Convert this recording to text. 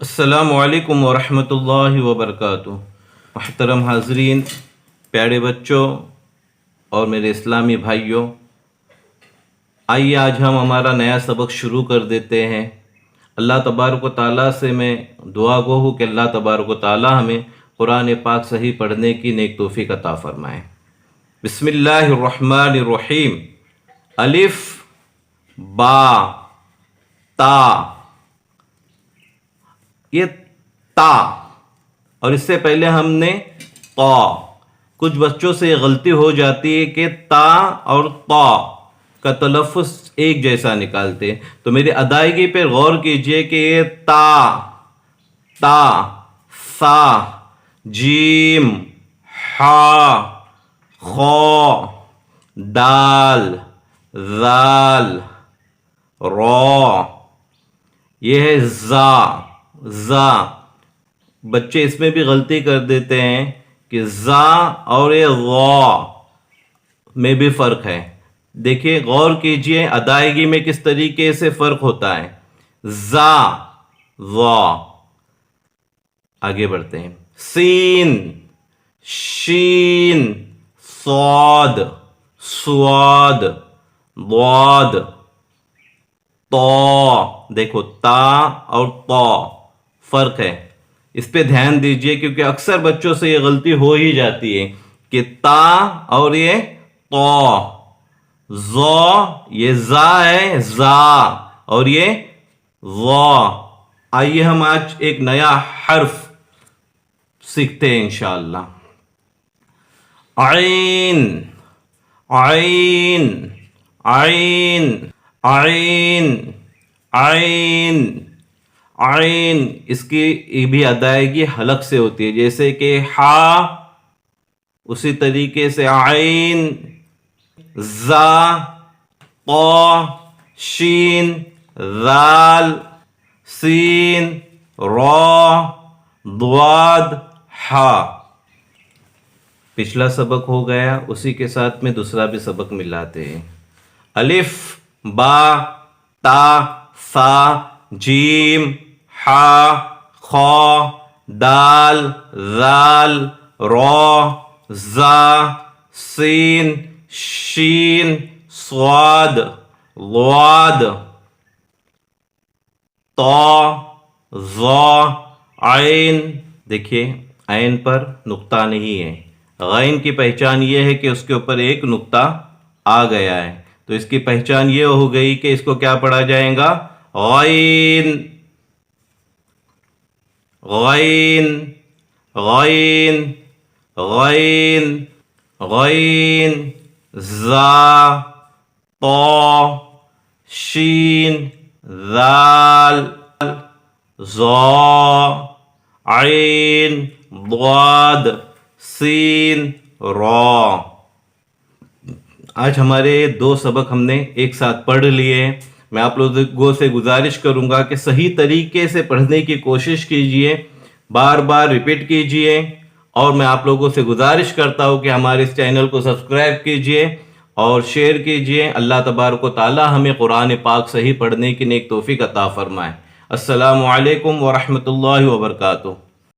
السلام علیکم ورحمۃ اللہ وبرکاتہ۔ محترم حاضرین، پیارے بچوں اور میرے اسلامی بھائیوں، آئیے آج ہم ہمارا نیا سبق شروع کر دیتے ہیں۔ اللہ تبارک و تعالیٰ سے میں دعا گو ہوں کہ اللہ تبارک و تعالیٰ ہمیں قرآن پاک صحیح پڑھنے کی نیک توفیق عطا فرمائے۔ بسم اللہ الرحمن الرحیم۔ الف با تا، یہ تا، اور اس سے پہلے ہم نے قا۔ کچھ بچوں سے یہ غلطی ہو جاتی ہے کہ تا اور طا کا تلفظ ایک جیسا نکالتے ہیں، تو میری ادائیگی پہ غور کیجئے کہ یہ تا سا جیم ہا خا دال ذال را، یہ ہے زا۔ بچے اس میں بھی غلطی کر دیتے ہیں کہ زا اور یہ غا میں بھی فرق ہے۔ دیکھیے، غور کیجئے ادائیگی میں کس طریقے سے فرق ہوتا ہے۔ زا وا، آگے بڑھتے ہیں۔ سین شین صاد سواد ضاد تا، دیکھو تا اور تا فرق ہے، اس پہ دھیان دیجئے کیونکہ اکثر بچوں سے یہ غلطی ہو ہی جاتی ہے کہ تا اور یہ تا۔ زا، یہ زا ہے زا، اور یہ وا۔ آئیے ہم آج ایک نیا حرف سیکھتے ہیں انشاءاللہ۔ عین عین عین عین عین عین، اس کی بھی ادائیگی حلق سے ہوتی ہے، جیسے کہ ہا اسی طریقے سے عین، زا طا شین ذال سین را ضاد ہا۔ پچھلا سبق ہو گیا، اسی کے ساتھ میں دوسرا بھی سبق ملاتے ہیں۔ الف با تا سا جیم ہا خا دال ذال را زا سین شین صاد ضاد تا ظا عین۔ دیکھیے، عین پر نقطہ نہیں ہے۔ غین کی پہچان یہ ہے کہ اس کے اوپر ایک نقطہ آ گیا ہے، تو اس کی پہچان یہ ہو گئی کہ اس کو کیا پڑھا جائے گا؟ غین غین غین غین غین زا طا شین ذال ظا عین ضاد سین را۔ آج ہمارے دو سبق ہم نے ایک ساتھ پڑھ لیے۔ میں آپ لوگوں سے گزارش کروں گا کہ صحیح طریقے سے پڑھنے کی کوشش کیجئے، بار بار ریپیٹ کیجئے، اور میں آپ لوگوں سے گزارش کرتا ہوں کہ ہمارے اس چینل کو سبسکرائب کیجئے اور شیئر کیجئے۔ اللہ تبارک و تعالی ہمیں قرآن پاک صحیح پڑھنے کی نیک توفیق عطا فرمائے۔ السلام علیکم ورحمۃ اللہ وبرکاتہ۔